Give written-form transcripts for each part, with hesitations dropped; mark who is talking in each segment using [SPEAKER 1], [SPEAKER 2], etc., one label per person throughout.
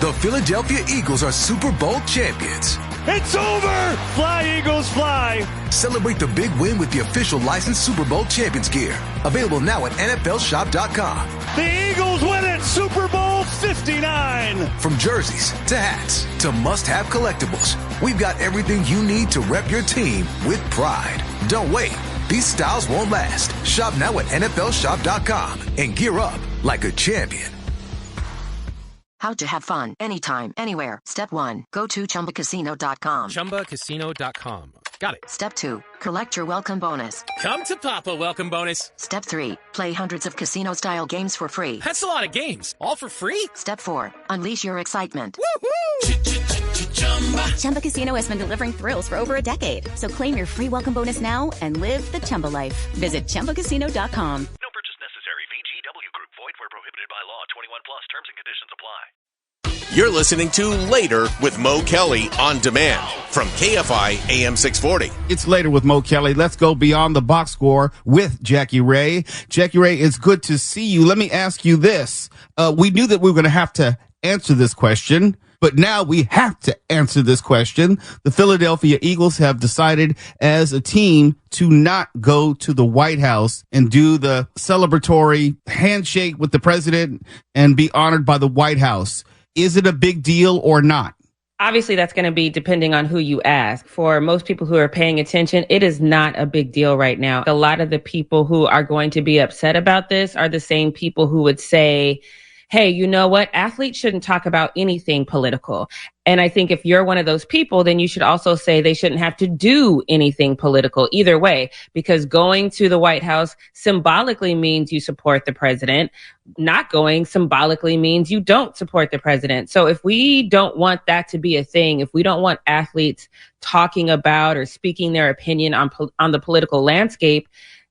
[SPEAKER 1] The Philadelphia Eagles are Super Bowl champions.
[SPEAKER 2] It's over! Fly, Eagles, fly!
[SPEAKER 1] Celebrate the big win with the official licensed Super Bowl champions gear. Available now at NFLshop.com.
[SPEAKER 2] The Eagles win it! Super Bowl 59!
[SPEAKER 1] From jerseys to hats to must-have collectibles, we've got everything you need to rep your team with pride. Don't wait. These styles won't last. Shop now at NFLshop.com and gear up like a champion.
[SPEAKER 3] How to have fun anytime, anywhere. Step 1. Go to ChumbaCasino.com.
[SPEAKER 4] ChumbaCasino.com. Got it.
[SPEAKER 3] Step 2. Collect your welcome bonus.
[SPEAKER 4] Come to Papa welcome bonus.
[SPEAKER 3] Step 3. Play hundreds of casino-style games for free.
[SPEAKER 4] That's a lot of games. All for free?
[SPEAKER 3] Step 4. Unleash your excitement.
[SPEAKER 4] Woohoo!
[SPEAKER 5] Chumba Casino has been delivering thrills for over a decade. So claim your free welcome bonus now and live the Chumba life. Visit ChumbaCasino.com.
[SPEAKER 6] No purchase necessary. VGW Group. Void where prohibited by law. 21 plus. Terms and conditions apply.
[SPEAKER 7] You're listening to Later with Mo Kelly on demand from KFI AM 640.
[SPEAKER 8] It's Later with Mo Kelly. Let's go beyond the box score with Jackie Ray. Jackie Ray, it's good to see you. Let me ask you this. We knew that we were going to have to answer this question, but now we have to answer this question. The Philadelphia Eagles have decided as a team to not go to the White House and do the celebratory handshake with the president and be honored by the White House. Is it a big deal or not?
[SPEAKER 9] Obviously, that's going to be depending on who you ask. For most people who are paying attention, it is not a big deal right now. A lot of the people who are going to be upset about this are the same people who would say, hey, you know what? Athletes shouldn't talk about anything political. And I think if you're one of those people, then you should also say they shouldn't have to do anything political either way, because going to the White House symbolically means you support the president. Not going symbolically means you don't support the president. So if we don't want that to be a thing, if we don't want athletes talking about or speaking their opinion on the political landscape,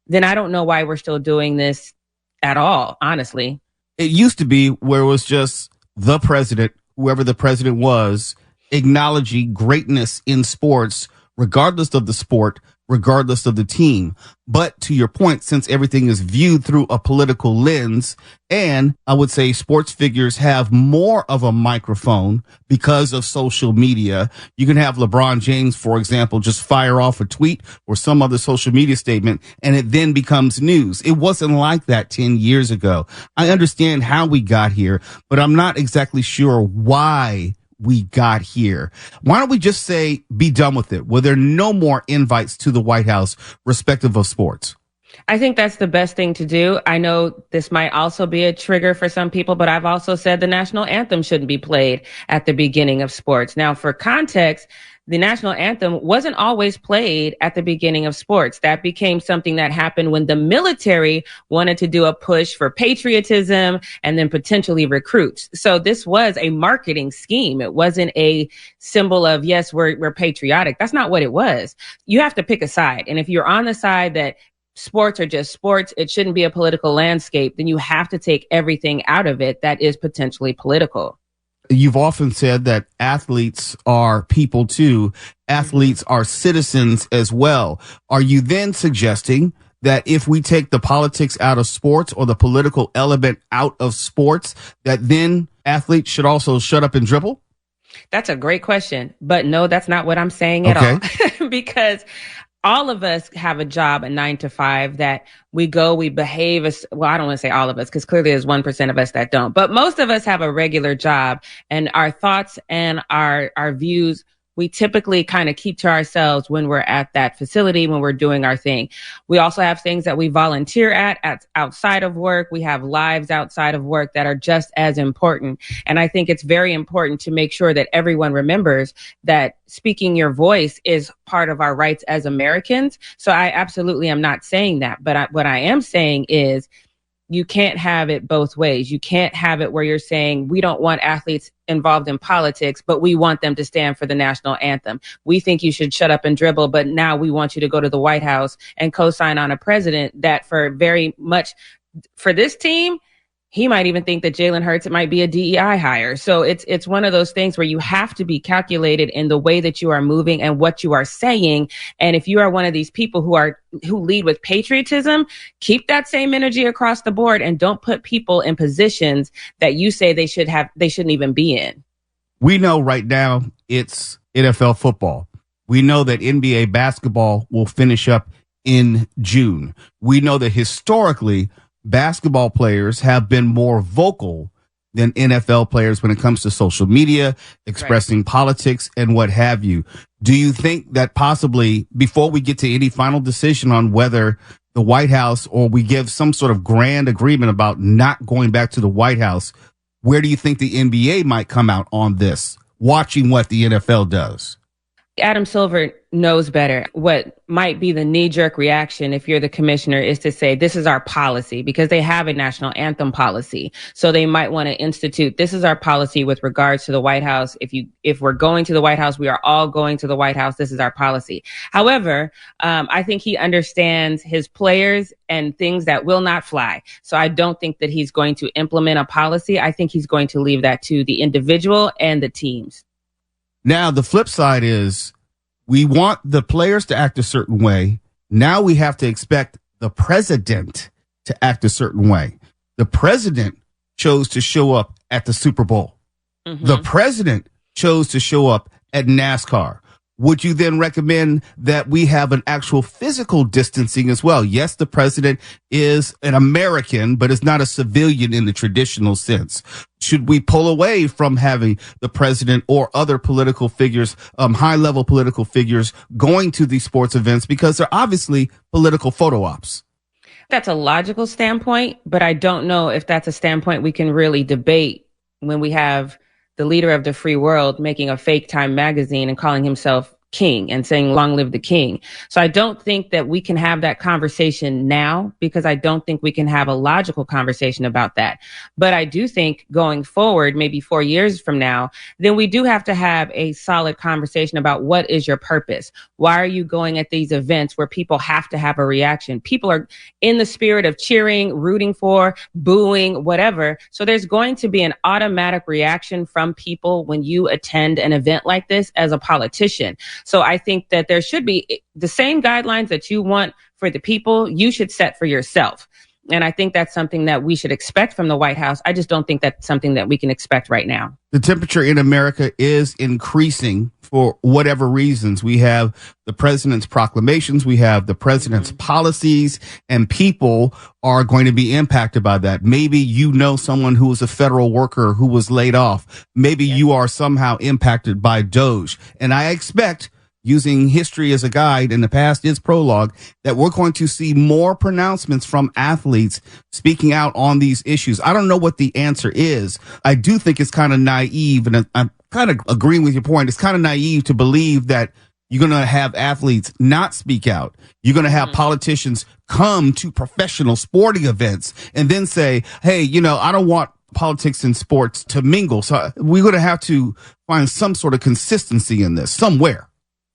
[SPEAKER 9] then I don't know why we're still doing this at all, honestly.
[SPEAKER 8] It used to be where it was just the president, whoever the president was, acknowledging greatness in sports, regardless of the sport, regardless of the team. But to your point, since everything is viewed through a political lens, and I would say sports figures have more of a microphone because of social media. You can have LeBron James, for example, just fire off a tweet or some other social media statement, and it then becomes news. It wasn't like that 10 years ago. I understand how we got here, but I'm not exactly sure why we got here. Why don't we just say, be done with it? Were there no more invites to the White House, respective of sports?
[SPEAKER 9] I think that's the best thing to do. I know this might also be a trigger for some people, but I've also said the national anthem shouldn't be played at the beginning of sports. Now, for context, the national anthem wasn't always played at the beginning of sports. That became something that happened when the military wanted to do a push for patriotism and then potentially recruits. So this was a marketing scheme. It wasn't a symbol of, yes, we're patriotic. That's not what it was. You have to pick a side. And if you're on the side that sports are just sports, it shouldn't be a political landscape, then you have to take everything out of it that is potentially political.
[SPEAKER 8] You've often said that athletes are people too. Athletes are citizens as well. Are you then suggesting that if we take the politics out of sports or the political element out of sports, that then athletes should also shut up and dribble?
[SPEAKER 9] That's a great question. But no, that's not what I'm saying at all. Because all of us have a job, a 9 to 5, that we go, we behave as, well, I don't want to say all of us, because clearly there's 1% of us that don't, but most of us have a regular job, and our thoughts and our views, we typically kind of keep to ourselves when we're at that facility, when we're doing our thing. We also have things that we volunteer at outside of work. We have lives outside of work that are just as important. And I think it's very important to make sure that everyone remembers that speaking your voice is part of our rights as Americans. So I absolutely am not saying that. But what I am saying is you can't have it both ways. You can't have it where you're saying we don't want athletes involved in politics, but we want them to stand for the national anthem. We think you should shut up and dribble, but now we want you to go to the White House and co-sign on a president that for very much for this team, he might even think that Jalen Hurts, it might be a DEI hire. So it's one of those things where you have to be calculated in the way that you are moving and what you are saying. And if you are one of these people who lead with patriotism, keep that same energy across the board and don't put people in positions that you say they shouldn't even be in.
[SPEAKER 8] We know right now it's NFL football. We know that NBA basketball will finish up in June. We know that historically, basketball players have been more vocal than NFL players when it comes to social media, expressing politics and what have you. Do you think that possibly, before we get to any final decision on whether the White House or we give some sort of grand agreement about not going back to the White House, where do you think the NBA might come out on this, watching what the NFL does?
[SPEAKER 9] Adam Silver knows better. What might be the knee-jerk reaction if you're the commissioner is to say, this is our policy, because they have a national anthem policy. So they might want to institute, this is our policy with regards to the White House. If we're going to the White House, we are all going to the White House. This is our policy. However, I think he understands his players and things that will not fly. So I don't think that he's going to implement a policy. I think he's going to leave that to the individual and the teams.
[SPEAKER 8] Now, the flip side is we want the players to act a certain way. Now we have to expect the president to act a certain way. The president chose to show up at the Super Bowl. Mm-hmm. The president chose to show up at NASCAR. Would you then recommend that we have an actual physical distancing as well? Yes, the president is an American, but is not a civilian in the traditional sense. Should we pull away from having the president or other political figures, high-level political figures, going to these sports events because they're obviously political photo ops?
[SPEAKER 9] That's a logical standpoint, but I don't know if that's a standpoint we can really debate when we have the leader of the free world making a fake Time magazine and calling himself king and saying, long live the king. So I don't think that we can have that conversation now, because I don't think we can have a logical conversation about that. But I do think going forward, maybe 4 years from now, then we do have to have a solid conversation about what is your purpose? Why are you going at these events where people have to have a reaction? People are in the spirit of cheering, rooting for, booing, whatever. So there's going to be an automatic reaction from people when you attend an event like this as a politician. So I think that there should be the same guidelines that you want for the people, you should set for yourself. And I think that's something that we should expect from the White House. I just don't think that's something that we can expect right now.
[SPEAKER 8] The temperature in America is increasing for whatever reasons. We have the president's proclamations, we have the president's policies, and people are going to be impacted by that. Maybe you know someone who was a federal worker who was laid off. Maybe you are somehow impacted by DOGE. And I expect, using history as a guide, and the past is prologue, that we're going to see more pronouncements from athletes speaking out on these issues. I don't know what the answer is. I do think it's kind of naive, and I'm kind of agreeing with your point. It's kind of naive to believe that you're going to have athletes not speak out. You're going to have politicians come to professional sporting events and then say, hey, I don't want politics and sports to mingle. So we're going to have to find some sort of consistency in this somewhere.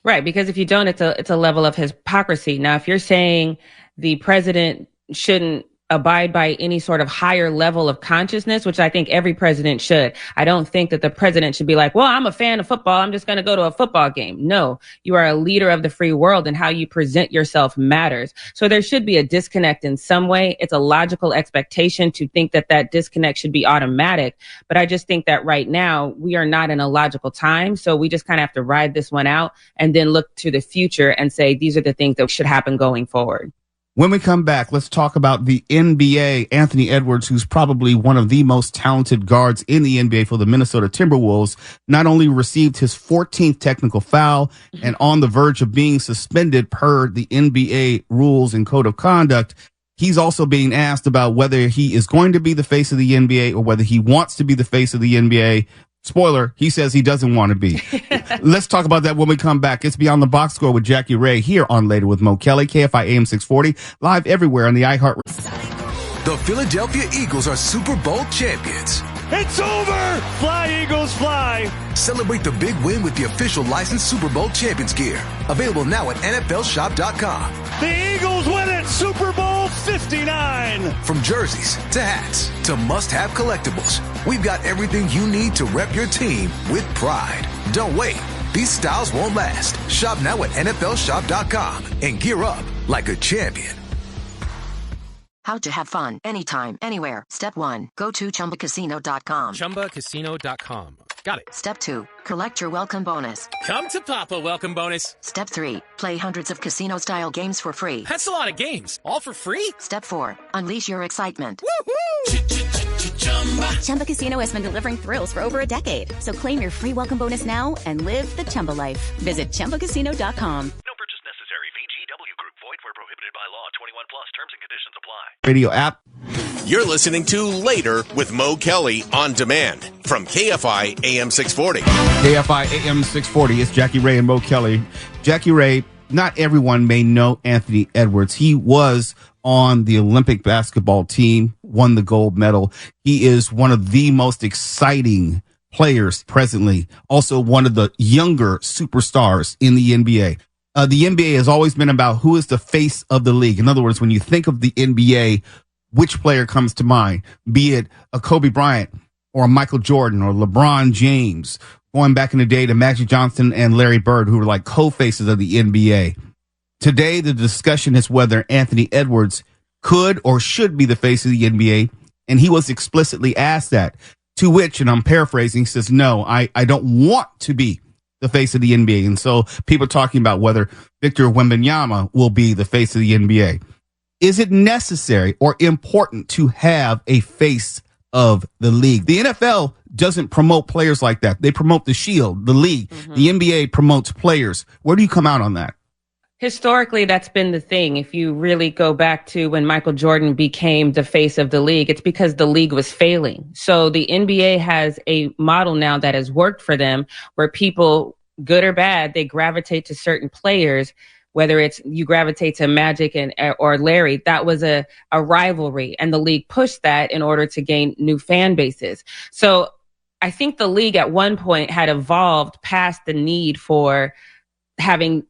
[SPEAKER 9] Right, because if you don't, it's a level of hypocrisy. Now, if you're saying the president shouldn't abide by any sort of higher level of consciousness, which I think every president should, I don't think that the president should be like, well, I'm a fan of football, I'm just going to go to a football game. No, you are a leader of the free world, and how you present yourself matters. So there should be a disconnect in some way. It's a logical expectation to think that that disconnect should be automatic. But I just think that right now we are not in a logical time. So we just kind of have to ride this one out and then look to the future and say, these are the things that should happen going forward.
[SPEAKER 8] When we come back, let's talk about the NBA. Anthony Edwards, who's probably one of the most talented guards in the NBA for the Minnesota Timberwolves, not only received his 14th technical foul and on the verge of being suspended per the NBA rules and code of conduct, he's also being asked about whether he is going to be the face of the NBA or whether he wants to be the face of the NBA. Spoiler, he says he doesn't want to be. Let's talk about that when we come back. It's Beyond the Box Score with Jackie Ray here on Later with Mo Kelly, KFI AM 640, live everywhere on the iHeart.
[SPEAKER 1] The Philadelphia Eagles are Super Bowl champions.
[SPEAKER 2] It's over! Fly, Eagles, fly!
[SPEAKER 1] Celebrate the big win with the official licensed Super Bowl champions gear. Available now at NFLshop.com.
[SPEAKER 2] The Eagles win it! Super Bowl 59!
[SPEAKER 1] From jerseys to hats to must-have collectibles, we've got everything you need to rep your team with pride. Don't wait. These styles won't last. Shop now at NFLshop.com and gear up like a champion.
[SPEAKER 3] How to have fun anytime, anywhere. Step 1. Go to ChumbaCasino.com.
[SPEAKER 4] ChumbaCasino.com. Got it.
[SPEAKER 3] Step 2, collect your welcome bonus.
[SPEAKER 4] Come to Papa welcome bonus.
[SPEAKER 3] Step 3, play hundreds of casino-style games for free.
[SPEAKER 4] That's a lot of games. All for free?
[SPEAKER 3] Step 4, unleash your excitement.
[SPEAKER 4] Woohoo!
[SPEAKER 5] Chumba Casino has been delivering thrills for over a decade. So claim your free welcome bonus now and live the Chumba life. Visit ChumbaCasino.com.
[SPEAKER 6] No purchase necessary. VGW Group. Void where prohibited by law. 21 plus. Terms and conditions apply.
[SPEAKER 8] Radio app.
[SPEAKER 7] You're listening to Later with Mo Kelly on demand from KFI AM 640.
[SPEAKER 8] KFI AM 640. It's Jackie Ray and Mo Kelly. Jackie Ray, not everyone may know Anthony Edwards. He was on the Olympic basketball team, won the gold medal. He is one of the most exciting players presently. Also one of the younger superstars in the NBA. The NBA has always been about who is the face of the league. In other words, when you think of the NBA, which player comes to mind? Be it a Kobe Bryant or a Michael Jordan or LeBron James, going back in the day to Magic Johnson and Larry Bird, who were like co-faces of the NBA. Today, the discussion is whether Anthony Edwards could or should be the face of the NBA, and he was explicitly asked that, to which, and I'm paraphrasing, he says, no, I don't want to be the face of the NBA. And so people are talking about whether Victor Wembanyama will be the face of the NBA. Is it necessary or important to have a face of the league? The NFL doesn't promote players like that. They promote the shield, the league. Mm-hmm. The NBA promotes players. Where do you come out on that?
[SPEAKER 9] Historically, that's been the thing. If you really go back to when Michael Jordan became the face of the league, it's because the league was failing. So the NBA has a model now that has worked for them where people, good or bad, they gravitate to certain players. Whether it's you gravitate to Magic or Larry, that was a rivalry, and the league pushed that in order to gain new fan bases. So I think the league at one point had evolved past the need for having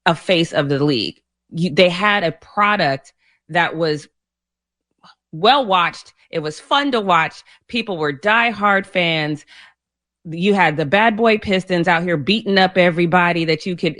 [SPEAKER 9] a face of the league. They had a product that was well watched. It was fun to watch. People were diehard fans. You had the bad boy Pistons out here beating up everybody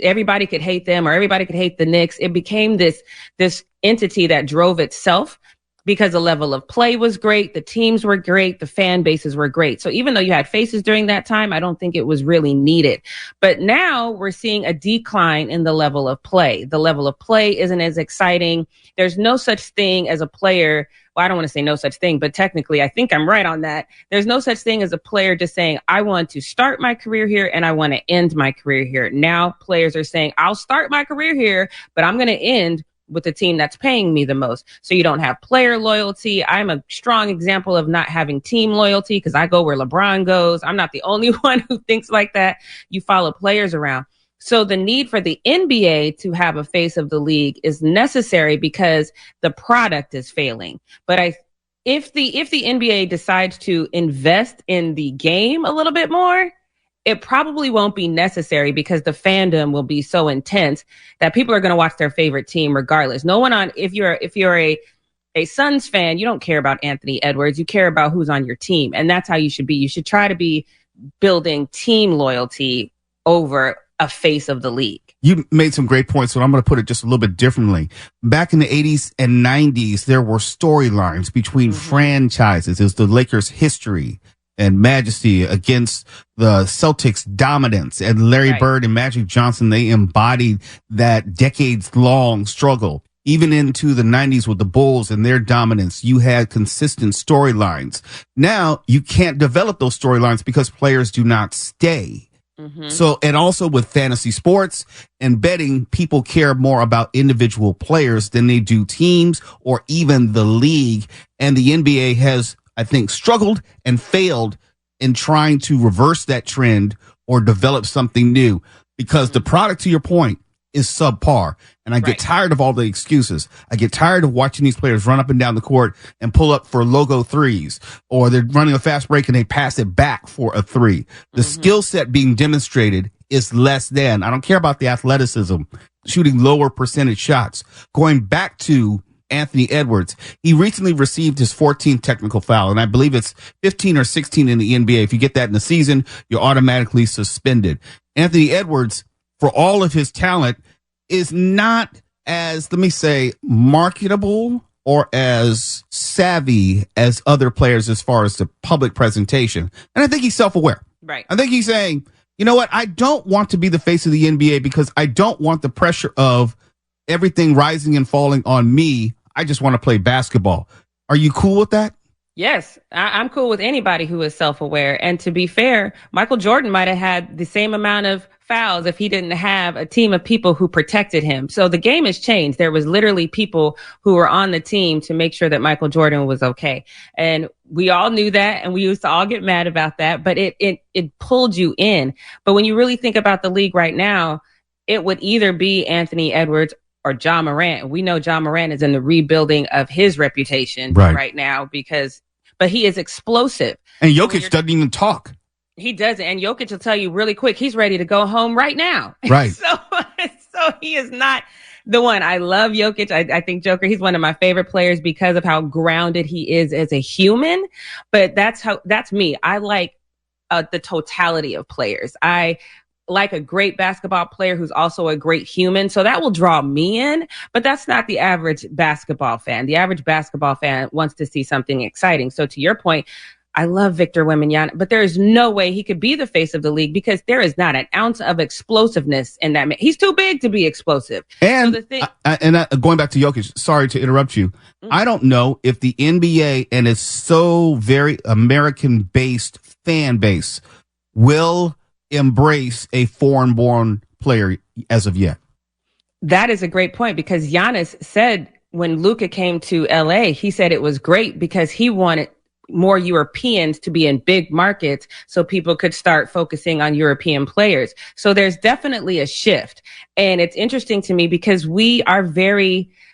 [SPEAKER 9] everybody could hate them or everybody could hate the Knicks. It became this entity that drove itself because the level of play was great. The teams were great. The fan bases were great. So even though you had faces during that time, I don't think it was really needed. But now we're seeing a decline in the level of play. The level of play isn't as exciting. There's no such thing as a player. Well, I don't want to say no such thing, but technically I think I'm right on that. There's no such thing as a player just saying, I want to start my career here and I want to end my career here. Now players are saying, I'll start my career here, but I'm going to end with the team that's paying me the most. So you don't have player loyalty. I'm a strong example of not having team loyalty because I go where LeBron goes. I'm not the only one who thinks like that. You follow players around. So the need for the NBA to have a face of the league is necessary because the product is failing. But if the NBA decides to invest in the game a little bit more, it probably won't be necessary because the fandom will be so intense that people are going to watch their favorite team regardless. No one if you're a Suns fan, you don't care about Anthony Edwards. You care about who's on your team. And that's how you should be. You should try to be building team loyalty over a face of the league.
[SPEAKER 8] You made some great points, so I'm going to put it just a little bit differently. Back in the 80s and 90s, there were storylines between franchises. It was the Lakers' history and majesty against the Celtics' dominance. And Larry Bird and Magic Johnson, they embodied that decades-long struggle. Even into the 90s with the Bulls and their dominance, you had consistent storylines. Now, you can't develop those storylines because players do not stay. So, and also with fantasy sports and betting, people care more about individual players than they do teams or even the league. And the NBA has, I think, struggled and failed in trying to reverse that trend or develop something new because the product, to your point, is subpar. And I get tired of all the excuses. I get tired of watching these players run up and down the court and pull up for logo threes, or they're running a fast break and they pass it back for a three. The skill set being demonstrated is less than. I don't care about the athleticism, shooting lower percentage shots. Going back to Anthony Edwards, he recently received his 14th technical foul, and I believe it's 15 or 16 in the NBA. If you get that in the season, you're automatically suspended. Anthony Edwards, for all of his talent, is not as, let me say, marketable or as savvy as other players as far as the public presentation. And I think he's self-aware.
[SPEAKER 9] Right.
[SPEAKER 8] I think he's saying, you know what? I don't want to be the face of the NBA because I don't want the pressure of everything rising and falling on me. I just want to play basketball. Are you cool with that?
[SPEAKER 9] Yes, I'm cool with anybody who is self-aware. And to be fair, Michael Jordan might have had the same amount of fouls if he didn't have a team of people who protected him. So the game has changed. There was literally people who were on the team to make sure that Michael Jordan was okay. And we all knew that, and we used to all get mad about that, but it pulled you in. But when you really think about the league right now, it would either be Anthony Edwards or Ja Morant. We know Ja Morant is in the rebuilding of his reputation right now but he is explosive.
[SPEAKER 8] And Jokic doesn't even talk.
[SPEAKER 9] He doesn't. And Jokic will tell you really quick, he's ready to go home right now.
[SPEAKER 8] Right.
[SPEAKER 9] So he is not the one. I love Jokic. I think Joker, he's one of my favorite players because of how grounded he is as a human. But that's me. I like the totality of players. I like a great basketball player who's also a great human. So that will draw me in, but that's not the average basketball fan. The average basketball fan wants to see something exciting. So to your point, I love Victor Wembanyama, but there is no way he could be the face of the league because there is not an ounce of explosiveness in that man. He's too big to be explosive.
[SPEAKER 8] And going back to Jokic, sorry to interrupt you. I don't know if the NBA and its so very American-based fan base will embrace a foreign-born player as of yet.
[SPEAKER 9] That is a great point because Giannis said when Luka came to LA, he said it was great because he wanted more Europeans to be in big markets so people could start focusing on European players. So there's definitely a shift. And it's interesting to me because we are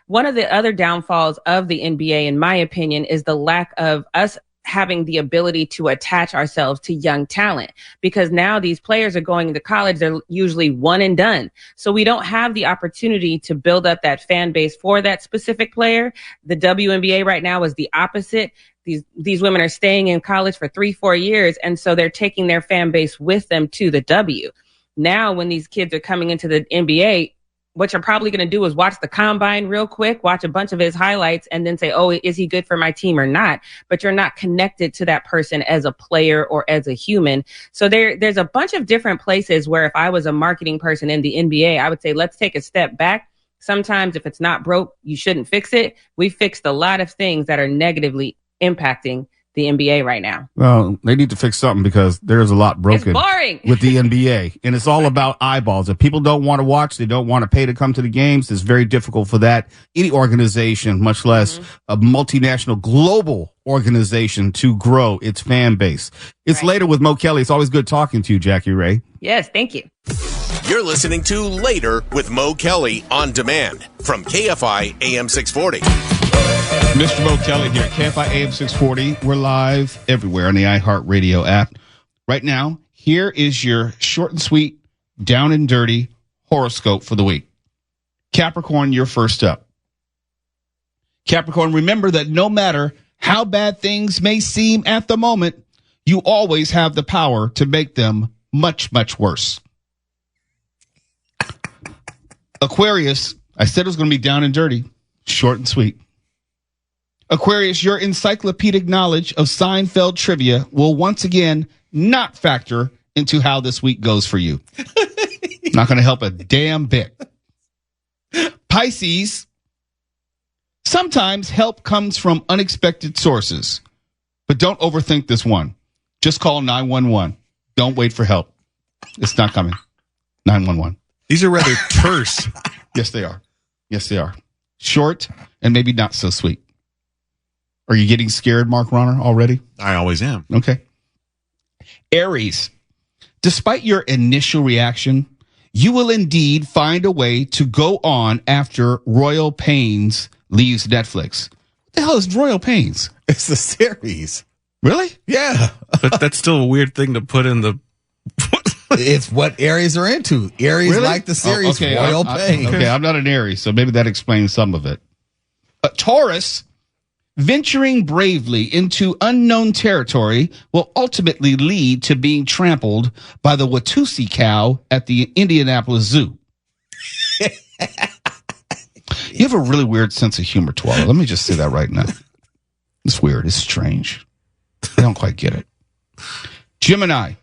[SPEAKER 9] one of the other downfalls of the NBA, in my opinion, is the lack of us having the ability to attach ourselves to young talent because now these players are going into college. They're usually one and done. So we don't have the opportunity to build up that fan base for that specific player. The WNBA right now is the opposite. These women are staying in college for 3-4 years. And so they're taking their fan base with them to the W. Now, when these kids are coming into the NBA, what you're probably going to do is watch the combine real quick, watch a bunch of his highlights, and then say, oh, is he good for my team or not? But you're not connected to that person as a player or as a human. So there's a bunch of different places where if I was a marketing person in the NBA, I would say, let's take a step back. Sometimes if it's not broke, you shouldn't fix it. We fixed a lot of things that are negatively impacting the NBA right now.
[SPEAKER 8] Well, they need to fix something because there's a lot broken with the NBA. And it's all about eyeballs. If people don't want to watch, they don't want to pay to come to the games, it's very difficult for that. Any organization, much less a multinational global organization, to grow its fan base. It's Later with Mo Kelly. It's always good talking to you, Jackie Ray.
[SPEAKER 9] Yes, thank you.
[SPEAKER 7] You're listening to Later with Mo Kelly on demand from KFI AM 640.
[SPEAKER 8] Mr. Mo Kelly here, KFI AM 640. We're live everywhere on the iHeartRadio app. Right now, here is your short and sweet, down and dirty horoscope for the week. Capricorn, you're first up. Capricorn, remember that no matter how bad things may seem at the moment, you always have the power to make them much, much worse. Aquarius, I said it was going to be down and dirty, short and sweet. Aquarius, your encyclopedic knowledge of Seinfeld trivia will once again not factor into how this week goes for you. Not going to help a damn bit. Pisces, sometimes help comes from unexpected sources, but don't overthink this one. Just call 911. Don't wait for help. It's not coming. 911.
[SPEAKER 10] These are rather terse.
[SPEAKER 8] Yes, they are. Yes, they are. Short and maybe not so sweet. Are you getting scared, Mark Ronner, already?
[SPEAKER 10] I always am.
[SPEAKER 8] Okay. Aries, despite your initial reaction, you will indeed find a way to go on after Royal Pains leaves Netflix. What the hell is Royal Pains?
[SPEAKER 10] It's the series.
[SPEAKER 8] Really?
[SPEAKER 10] Yeah. But that's still a weird thing to put in the...
[SPEAKER 11] It's what Aries are into. Aries
[SPEAKER 8] really?
[SPEAKER 11] Like the series Royal Pains.
[SPEAKER 8] Okay, I'm not an Aries, so maybe that explains some of it. Taurus, venturing bravely into unknown territory will ultimately lead to being trampled by the Watusi cow at the Indianapolis Zoo. You have a really weird sense of humor, Twala. Let me just say that right now. It's weird. It's strange. I don't quite get it. Gemini,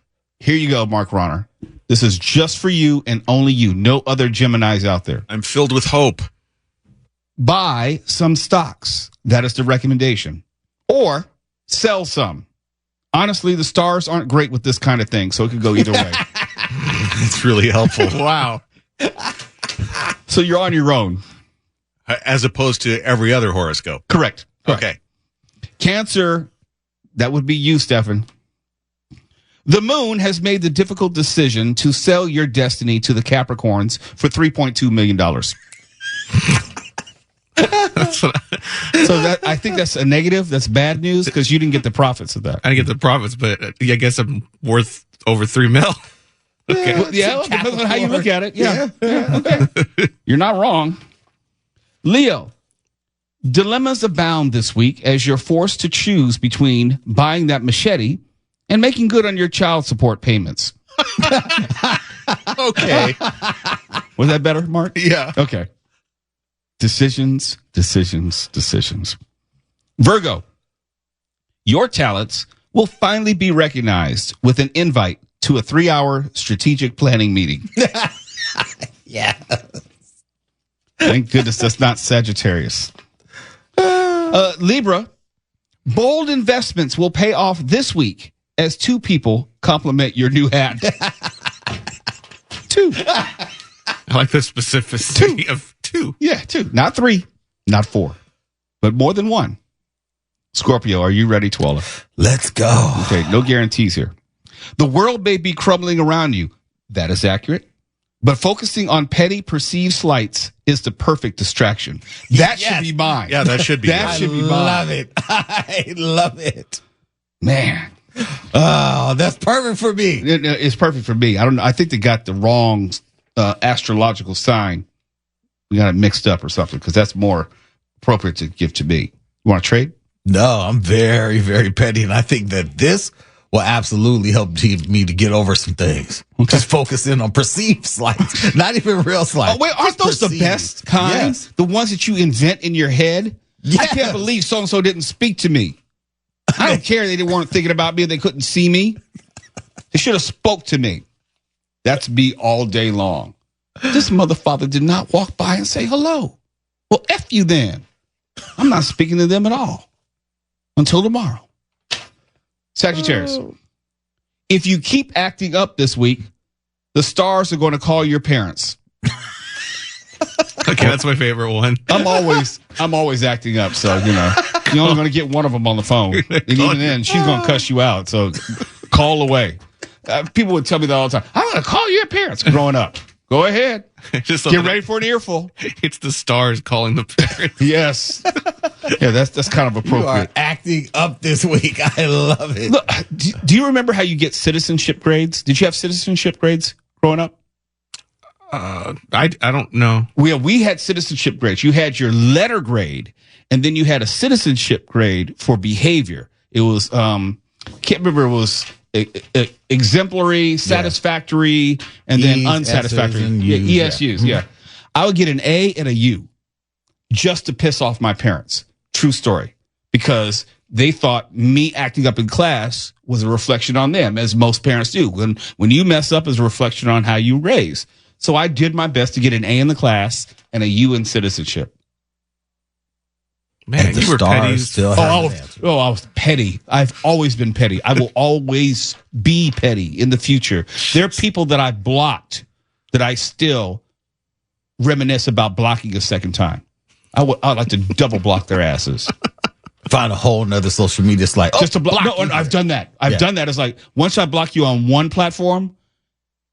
[SPEAKER 8] Here you go, Mark Ronner. This is just for you and only you. No other Geminis out there.
[SPEAKER 10] I'm filled with hope.
[SPEAKER 8] Buy some stocks. That is the recommendation. Or sell some. Honestly, the stars aren't great with this kind of thing, so it could go either way.
[SPEAKER 10] It's really helpful.
[SPEAKER 8] Wow. So you're on your own.
[SPEAKER 10] As opposed to every other horoscope.
[SPEAKER 8] Correct.
[SPEAKER 10] Okay.
[SPEAKER 8] Cancer, that would be you, Stefan. The moon has made the difficult decision to sell your destiny to the Capricorns for $3.2 million. So that I think that's a negative. That's bad news because you didn't get the profits of that.
[SPEAKER 10] I didn't get the profits, but I guess I'm worth over $3 million. Okay.
[SPEAKER 8] Well, depends on how you look at it. Yeah. Okay. You're not wrong. Leo, dilemmas abound this week as you're forced to choose between buying that machete and making good on your child support payments.
[SPEAKER 10] Okay.
[SPEAKER 8] Was that better, Mark?
[SPEAKER 10] Yeah.
[SPEAKER 8] Okay. Decisions. Virgo, your talents will finally be recognized with an invite to a 3-hour strategic planning meeting.
[SPEAKER 11] Yeah.
[SPEAKER 8] Thank goodness that's not Sagittarius. Libra, bold investments will pay off this week as 2 people compliment your new hat. 2.
[SPEAKER 10] I like the specificity of 2.
[SPEAKER 8] Yeah, 2. Not 3, not 4, but more than 1. Scorpio, are you ready, Twala?
[SPEAKER 11] Let's go.
[SPEAKER 8] Okay, no guarantees here. The world may be crumbling around you. That is accurate. But focusing on petty perceived slights is the perfect distraction. That should be mine.
[SPEAKER 10] Yeah, that should be
[SPEAKER 8] that should be mine.
[SPEAKER 11] I love it.
[SPEAKER 8] Man.
[SPEAKER 11] Oh, that's perfect for me.
[SPEAKER 8] It's perfect for me. I don't know. I think they got the wrong astrological sign. We got it mixed up or something because that's more appropriate to give to me. You want to trade?
[SPEAKER 11] No, I'm very, very petty, and I think that this will absolutely help me to get over some things.
[SPEAKER 8] Okay.
[SPEAKER 11] Just focus in on perceived slights, not even real slights.
[SPEAKER 8] Oh, wait, aren't those the best kind?
[SPEAKER 11] Yes.
[SPEAKER 8] The ones that you invent in your head? Yes. I can't believe so-and-so didn't speak to me. I don't care they weren't thinking about me. They couldn't see me. They should have spoke to me. That's me all day long. This motherfucker did not walk by and say hello. Well, F you then. I'm not speaking to them at all until tomorrow. Sagittarius, if you keep acting up this week, the stars are going to call your parents.
[SPEAKER 10] Okay, that's my favorite one.
[SPEAKER 8] I'm always acting up, so you're only going to get one of them on the phone, and even then, she's going to cuss you out. So call away. People would tell me that all the time. I'm going to call your parents. Growing up, go ahead. Get ready for an earful.
[SPEAKER 10] It's the stars calling the parents.
[SPEAKER 8] Yes. Yeah, that's kind of appropriate.
[SPEAKER 11] You are acting up this week. I love it.
[SPEAKER 8] Look, do you remember how you get citizenship grades? Did you have citizenship grades growing up?
[SPEAKER 10] I don't know.
[SPEAKER 8] We had citizenship grades. You had your letter grade, and then you had a citizenship grade for behavior. It was can't remember. It was exemplary, satisfactory, and then unsatisfactory. ESUs. Yeah. I would get an A and a U just to piss off my parents. True story. Because they thought me acting up in class was a reflection on them, as most parents do. When you mess up, is a reflection on how you raise. So I did my best to get an A in the class and a U in citizenship.
[SPEAKER 10] Man, you were petty.
[SPEAKER 8] I was petty. I've always been petty. I will always be petty in the future. There are people that I blocked that I still reminisce about blocking a second time. I'd like to double block their asses.
[SPEAKER 11] Find a whole nother social media site.
[SPEAKER 8] Just to block. No, I've done that. I've done that. It's like once I block you on one platform,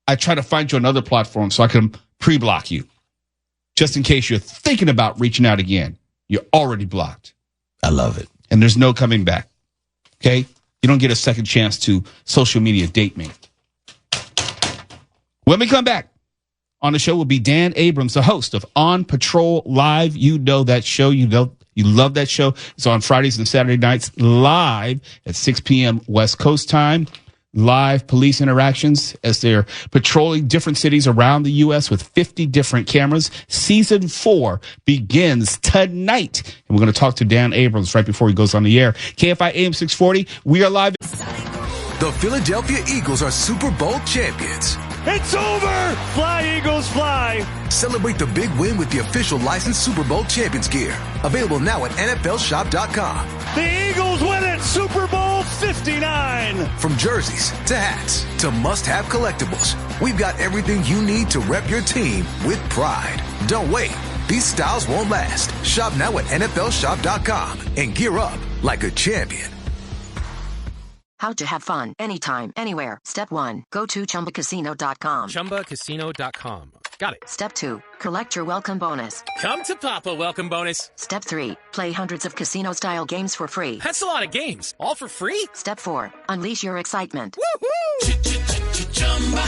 [SPEAKER 8] I try to find you another platform so I can pre-block you. Just in case you're thinking about reaching out again. You're already blocked.
[SPEAKER 11] I love it.
[SPEAKER 8] And there's no coming back. Okay? You don't get a second chance to social media date me. When we come back on the show will be Dan Abrams, the host of On Patrol Live. You know that show. You love that show. It's on Fridays and Saturday nights live at 6 p.m. West Coast time. Live police interactions as they're patrolling different cities around the U.S. with 50 different cameras. Season 4 begins tonight. And we're going to talk to Dan Abrams right before he goes on the air. KFI AM 640. We are live.
[SPEAKER 1] The Philadelphia Eagles are Super Bowl champions.
[SPEAKER 2] It's over! Fly, Eagles, fly!
[SPEAKER 1] Celebrate the big win with the official licensed Super Bowl champions gear. Available now at NFLShop.com.
[SPEAKER 2] The Eagles win it! Super Bowl 59!
[SPEAKER 1] From jerseys to hats to must-have collectibles, we've got everything you need to rep your team with pride. Don't wait. These styles won't last. Shop now at NFLShop.com and gear up like a champion.
[SPEAKER 3] How to have fun anytime, anywhere. Step 1. Go to ChumbaCasino.com.
[SPEAKER 4] ChumbaCasino.com. Got it.
[SPEAKER 3] Step 2. Collect your welcome bonus.
[SPEAKER 4] Come to Papa Welcome Bonus.
[SPEAKER 3] Step 3. Play hundreds of casino-style games for free.
[SPEAKER 4] That's a lot of games. All for free?
[SPEAKER 3] Step 4. Unleash your excitement.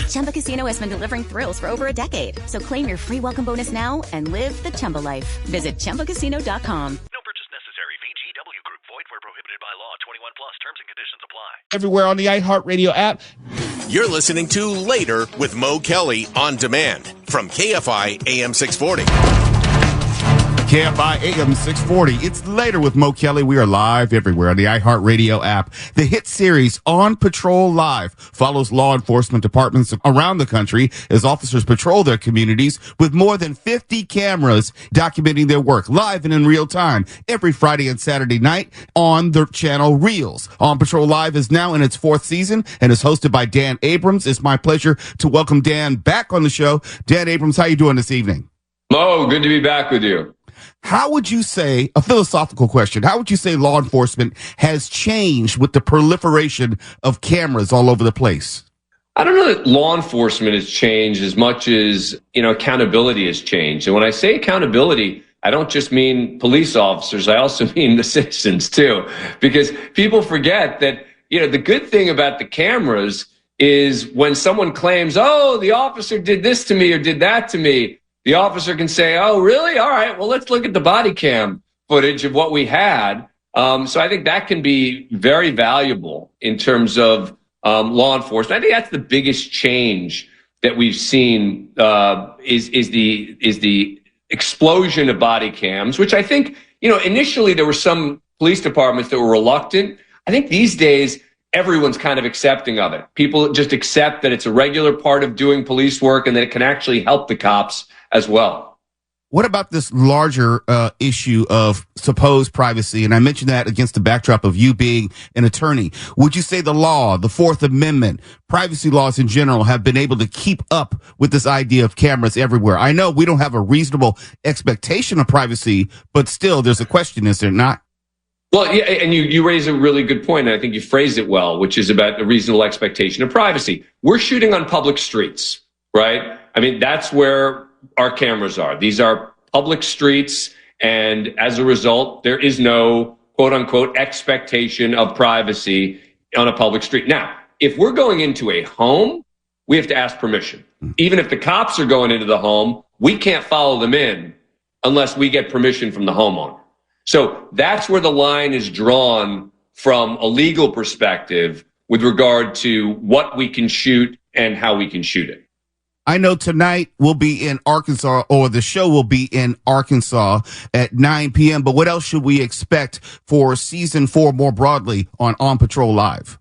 [SPEAKER 5] Chumba Casino has been delivering thrills for over a decade. So claim your free welcome bonus now and live the Chumba life. Visit ChumbaCasino.com.
[SPEAKER 6] No purchase necessary. VGW Group. Void where prohibited by law. 21 plus. Terms and conditions apply.
[SPEAKER 12] Everywhere on the iHeartRadio app.
[SPEAKER 7] You're listening to Later with Mo Kelly on demand from KFI AM 640.
[SPEAKER 8] KFI AM 640. It's Later with Mo Kelly. We are live everywhere on the iHeartRadio app. The hit series On Patrol Live follows law enforcement departments around the country as officers patrol their communities with more than 50 cameras documenting their work live and in real time every Friday and Saturday night on the channel Reels. On Patrol Live is now in its 4th season and is hosted by Dan Abrams. It's my pleasure to welcome Dan back on the show. Dan Abrams, how you doing this evening?
[SPEAKER 13] Mo, good to be back with you.
[SPEAKER 8] How would you say, a philosophical question, how would you say law enforcement has changed with the proliferation of cameras all over the place?
[SPEAKER 13] I don't know that law enforcement has changed as much as, accountability has changed. And when I say accountability, I don't just mean police officers. I also mean the citizens too, because people forget that, the good thing about the cameras is when someone claims, oh, the officer did this to me or did that to me, the officer can say, oh, really? All right, well, let's look at the body cam footage of what we had. So I think that can be very valuable in terms of law enforcement. I think that's the biggest change that we've seen is the explosion of body cams, which I think, initially there were some police departments that were reluctant. I think these days everyone's kind of accepting of it. People just accept that it's a regular part of doing police work and that it can actually help the cops as well.
[SPEAKER 8] What about this larger issue of supposed privacy? And I mentioned that against the backdrop of you being an attorney. Would you say the law, the Fourth Amendment, privacy laws in general have been able to keep up with this idea of cameras everywhere? I know we don't have a reasonable expectation of privacy, but still there's a question, is there not?
[SPEAKER 13] Well, yeah, and you raise a really good point, and I think you phrased it well, which is about a reasonable expectation of privacy. We're shooting on public streets, right? I mean, that's where our cameras are. These are public streets, and as a result, there is no quote-unquote expectation of privacy on a public street. Now, if we're going into a home, we have to ask permission. Even if the cops are going into the home, we can't follow them in unless we get permission from the homeowner. So that's where the line is drawn from a legal perspective with regard to what we can shoot and how we can shoot it.
[SPEAKER 8] I know tonight we'll be in Arkansas, or the show will be in Arkansas at 9 p.m. But what else should we expect for season 4 more broadly on Patrol Live?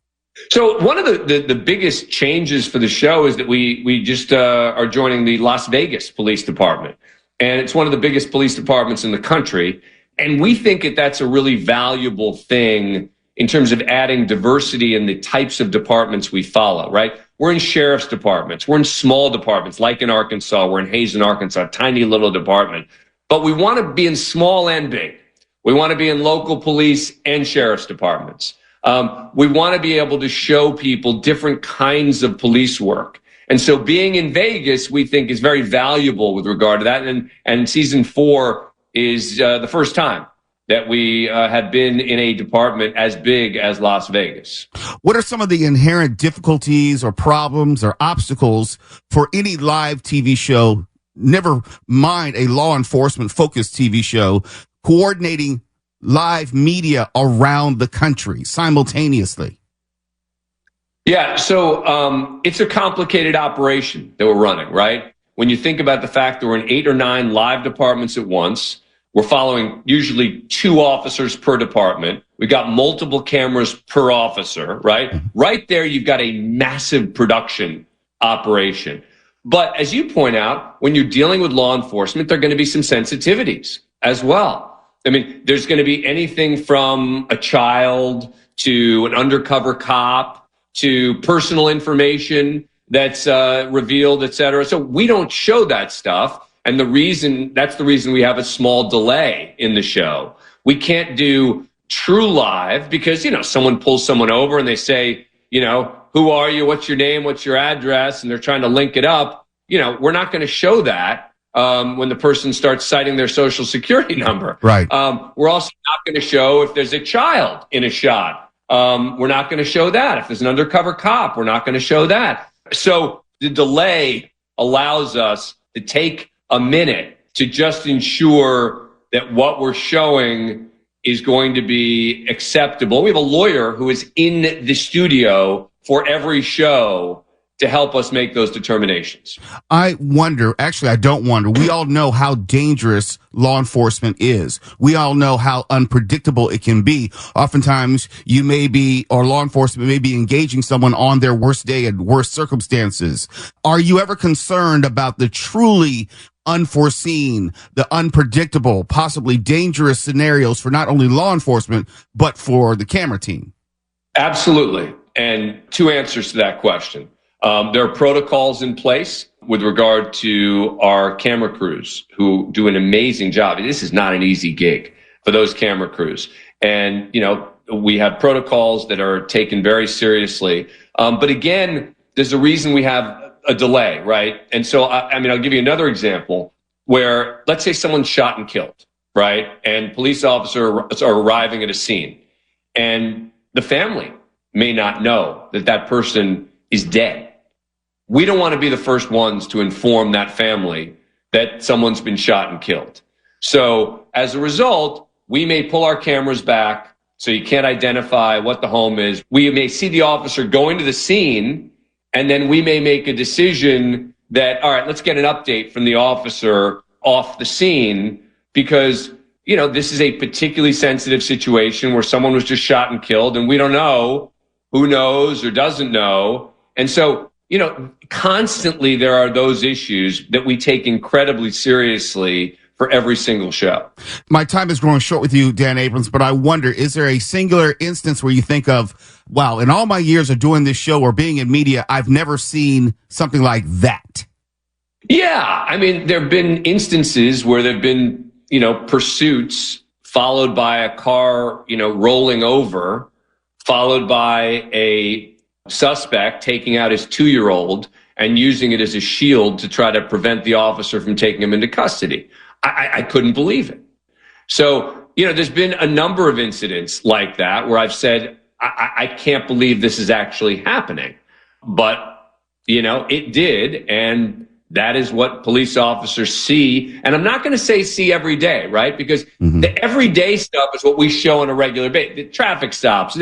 [SPEAKER 13] So one of the biggest changes for the show is that we just are joining the Las Vegas Police Department. And it's one of the biggest police departments in the country. And we think that that's a really valuable thing in terms of adding diversity in the types of departments we follow, right? We're in sheriff's departments. We're in small departments, like in Arkansas. We're in Hazen, Arkansas, a tiny little department. But we want to be in small and big. We want to be in local police and sheriff's departments. We want to be able to show people different kinds of police work. And so being in Vegas, we think, is very valuable with regard to that. And season 4 is the first time that we have been in a department as big as Las Vegas.
[SPEAKER 8] What are some of the inherent difficulties or problems or obstacles for any live TV show, never mind a law enforcement focused TV show, coordinating live media around the country simultaneously?
[SPEAKER 13] Yeah, so it's a complicated operation that we're running, right? When you think about the fact that we're in 8 or 9 live departments at once, We're following usually 2 officers per department. We've got multiple cameras per officer, right? Right there, you've got a massive production operation. But as you point out, when you're dealing with law enforcement, there are going to be some sensitivities as well. I mean, there's going to be anything from a child to an undercover cop to personal information that's revealed, et cetera. So we don't show that stuff. And that's the reason we have a small delay in the show. We can't do true live because, someone pulls someone over and they say, who are you? What's your name? What's your address? And they're trying to link it up. We're not going to show that when the person starts citing their social security number.
[SPEAKER 8] Right.
[SPEAKER 13] We're also not going to show if there's a child in a shot. We're not going to show that. If there's an undercover cop, we're not going to show that. So the delay allows us to take a minute to just ensure that what we're showing is going to be acceptable. We have a lawyer who is in the studio for every show to help us make those determinations.
[SPEAKER 8] I don't wonder. We all know how dangerous law enforcement is. We all know how unpredictable it can be. Oftentimes law enforcement may be engaging someone on their worst day and worst circumstances. Are you ever concerned about the truly unforeseen, the unpredictable, possibly dangerous scenarios for not only law enforcement, but for the camera team?
[SPEAKER 13] Absolutely. And 2 answers to that question. There are protocols in place with regard to our camera crews who do an amazing job. This is not an easy gig for those camera crews. And, we have protocols that are taken very seriously. But again, there's a reason we have a delay, right? And so, I'll give you another example where, let's say someone's shot and killed, right? And police officers are arriving at a scene. And the family may not know that person is dead. We don't want to be the first ones to inform that family that someone's been shot and killed. So as a result, we may pull our cameras back so you can't identify what the home is. We may see the officer going to the scene, and then we may make a decision that, all right, let's get an update from the officer off the scene because, this is a particularly sensitive situation where someone was just shot and killed and we don't know who knows or doesn't know. And so, constantly there are those issues that we take incredibly seriously for every single show.
[SPEAKER 8] My time is growing short with you, Dan Abrams, but I wonder, is there a singular instance where you think of, wow, in all my years of doing this show or being in media, I've never seen something like that?
[SPEAKER 13] Yeah. There have been instances where there have been, pursuits followed by a car, rolling over, followed by a suspect taking out his 2-year-old and using it as a shield to try to prevent the officer from taking him into custody. I couldn't believe it. So, there's been a number of incidents like that where I've said, I can't believe this is actually happening. But, it did. And that is what police officers see. And I'm not going to say see every day, right? Because the everyday stuff is what we show on a regular basis. The traffic stops.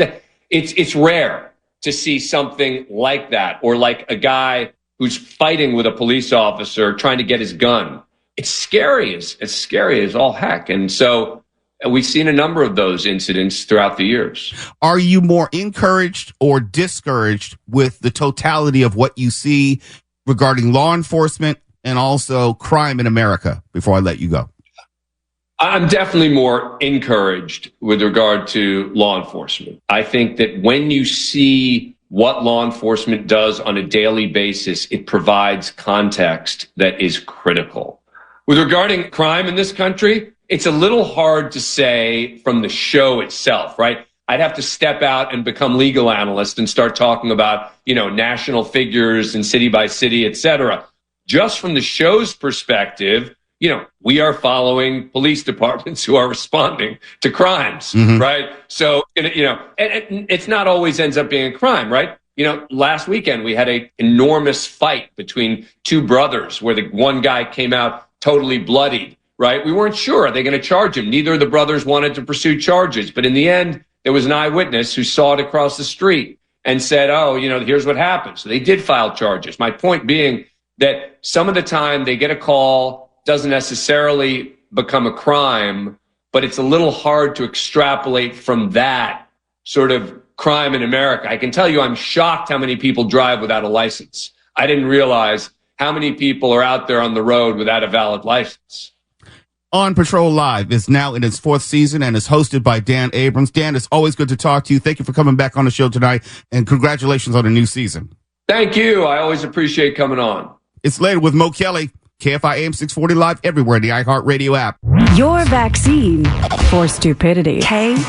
[SPEAKER 13] It's rare to see something like that, or like a guy who's fighting with a police officer trying to get his gun. It's scary. It's scary as all heck. And so we've seen a number of those incidents throughout the years.
[SPEAKER 8] Are you more encouraged or discouraged with the totality of what you see regarding law enforcement and also crime in America before I let you go?
[SPEAKER 13] I'm definitely more encouraged with regard to law enforcement. I think that when you see what law enforcement does on a daily basis, it provides context that is critical. With regarding crime in this country, it's a little hard to say from the show itself, right? I'd have to step out and become legal analyst and start talking about, national figures and city by city, et cetera. Just from the show's perspective, we are following police departments who are responding to crimes, right? So, and it's not always ends up being a crime, right? Last weekend we had an enormous fight between 2 brothers where the one guy came out totally bloodied, right? We weren't sure. Are they going to charge him? Neither of the brothers wanted to pursue charges. But in the end, there was an eyewitness who saw it across the street and said, here's what happened. So they did file charges. My point being that some of the time they get a call, doesn't necessarily become a crime, but it's a little hard to extrapolate from that sort of crime in America. I can tell you I'm shocked how many people drive without a license. I didn't realize how many people are out there on the road without a valid license.
[SPEAKER 8] On Patrol Live is now in its 4th season and is hosted by Dan Abrams. Dan, it's always good to talk to you. Thank you for coming back on the show tonight, and congratulations on a new season.
[SPEAKER 13] Thank you. I always appreciate coming on.
[SPEAKER 8] It's Later with Mo Kelly, KFI AM 640 Live everywhere in the iHeartRadio app.
[SPEAKER 14] Your vaccine for stupidity. KFI.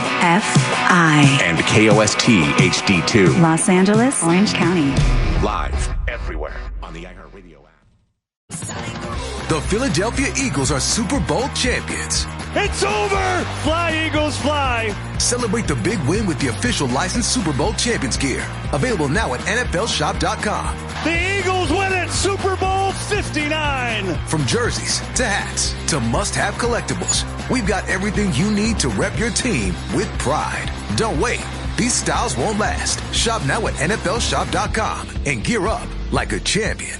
[SPEAKER 15] And KOST HD2.
[SPEAKER 14] Los Angeles, Orange County.
[SPEAKER 15] Live everywhere on the iHeartRadio app.
[SPEAKER 1] The Philadelphia Eagles are Super Bowl champions.
[SPEAKER 2] It's over! Fly, Eagles, fly!
[SPEAKER 1] Celebrate the big win with the official licensed Super Bowl champions gear. Available now at NFLShop.com.
[SPEAKER 2] The Eagles win it! Super Bowl 59!
[SPEAKER 1] From jerseys to hats to must-have collectibles, we've got everything you need to rep your team with pride. Don't wait. These styles won't last. Shop now at NFLShop.com and gear up like a champion.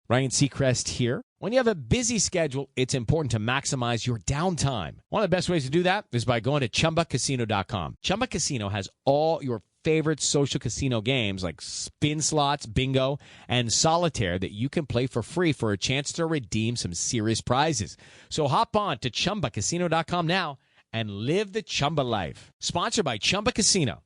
[SPEAKER 16] Ryan Seacrest here. When you have a busy schedule, it's important to maximize your downtime. One of the best ways to do that is by going to ChumbaCasino.com. Chumba Casino has all your favorite social casino games like spin slots, bingo, and solitaire that you can play for free for a chance to redeem some serious prizes. So hop on to ChumbaCasino.com now and live the Chumba life. Sponsored by Chumba Casino.